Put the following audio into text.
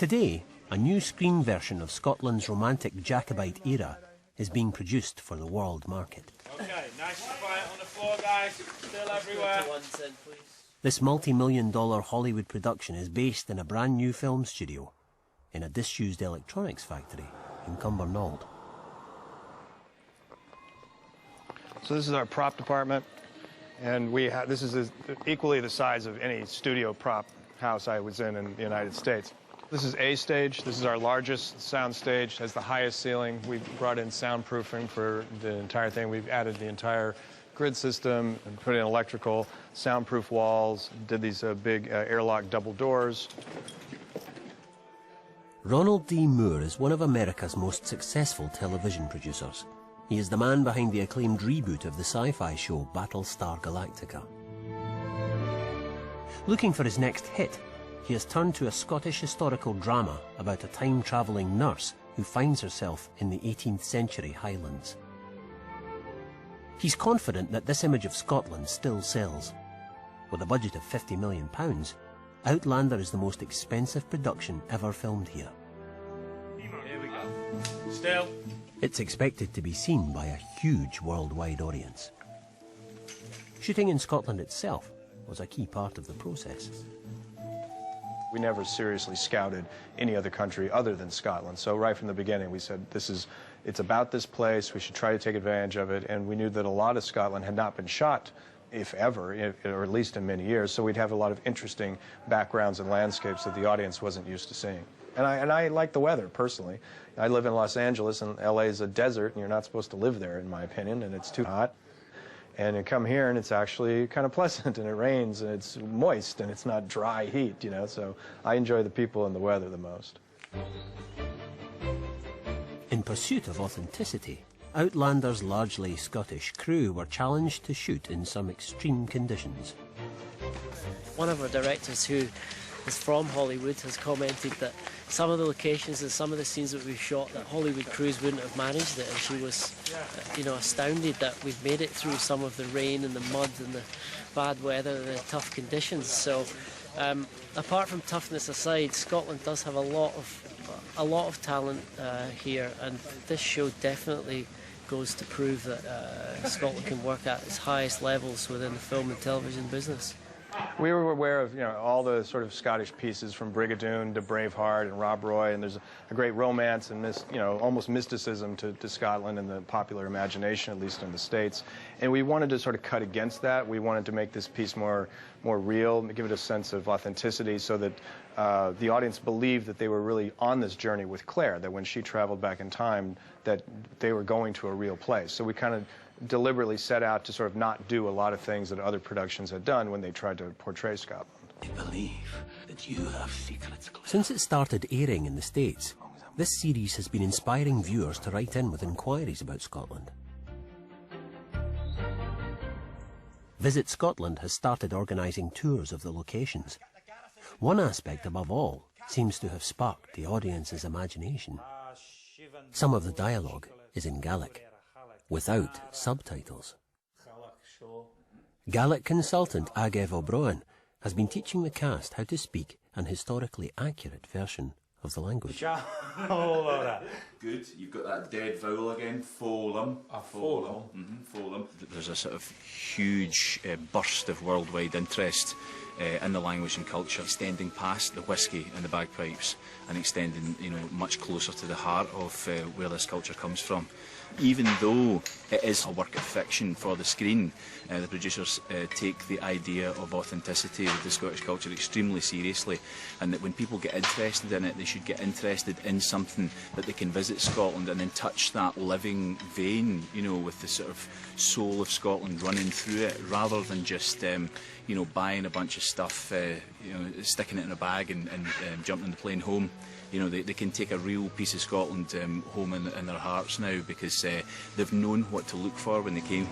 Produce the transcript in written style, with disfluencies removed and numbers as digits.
Today, a new screen version of Scotland's romantic Jacobite era is being produced for the world market. Okay, nice and quiet on the floor, guys. Still everywhere. This multi-million-dollar Hollywood production is based in a brand new film studio in a disused electronics factory in Cumbernauld. So this is our prop department, and this is equally the size of any studio prop house I was in the United States. This is A stage. This is our largest sound stage. Has the highest ceiling. We brought in soundproofing for the entire thing. We've added the entire grid system and put in electrical, soundproof walls, did these big airlock double doors. Ronald D. Moore is one of America's most successful television producers. He is the man behind the acclaimed reboot of the sci-fi show Battlestar Galactica. Looking for his next hit, he has turned to a Scottish historical drama about a time-travelling nurse who finds herself in the 18th century Highlands. He's confident that this image of Scotland still sells. With a budget of £50 million, Outlander is the most expensive production ever filmed here. Here we go. Still. It's expected to be seen by a huge worldwide audience. Shooting in Scotland itself was a key part of the process. We never seriously scouted any other country other than Scotland. So right from the beginning, we said, it's about this place, we should try to take advantage of it. And we knew that a lot of Scotland had not been shot, if ever, or at least in many years. So we'd have a lot of interesting backgrounds and landscapes that the audience wasn't used to seeing. And I like the weather, personally. I live in Los Angeles, and LA is a desert, and you're not supposed to live there, in my opinion, and it's too hot. And you come here, and it's actually kind of pleasant, and it rains, and it's moist, and it's not dry heat, you know, so I enjoy the people and the weather the most. In pursuit of authenticity, Outlander's largely Scottish crew were challenged to shoot in some extreme conditions. One of our directors, who is from Hollywood, has commented that some of the locations and some of the scenes that we've shot, that Hollywood crews wouldn't have managed it, and she was, astounded that we've made it through some of the rain and the mud and the bad weather and the tough conditions. So, apart from toughness aside, Scotland does have a lot of talent here, and this show definitely goes to prove that Scotland can work at its highest levels within the film and television business. We were aware of, all the sort of Scottish pieces from Brigadoon to Braveheart and Rob Roy, and there's a great romance and almost mysticism to Scotland in the popular imagination, at least in the States. And we wanted to sort of cut against that. We wanted to make this piece more real, give it a sense of authenticity, so that the audience believed that they were really on this journey with Claire, that when she traveled back in time, that they were going to a real place. So we kind of deliberately set out to sort of not do a lot of things that other productions had done when they tried to portray Scotland. I believe that you have secrets. Since it started airing in the States, this series has been inspiring viewers to write in with inquiries about Scotland. Visit Scotland has started organising tours of the locations. One aspect, above all, seems to have sparked the audience's imagination. Some of the dialogue is in Gaelic, without subtitles. Gaelic consultant Agev O'Brien has been teaching the cast how to speak an historically accurate version of the language. Good, you've got that dead vowel again, Folum. Folum. Folum. There's a sort of huge burst of worldwide interest in the language and culture, extending past the whisky and the bagpipes and extending, much closer to the heart of where this culture comes from. Even though it is a work of fiction for the screen, the producers take the idea of authenticity with the Scottish culture extremely seriously, and that when people get interested in it, they should get interested in something that they can visit Scotland and then touch that living vein, with the sort of soul of Scotland running through it, rather than just buying a bunch of stuff, sticking it in a bag and jumping on the plane home. They can take a real piece of Scotland home in their hearts now, because they've known what to look for when they came home.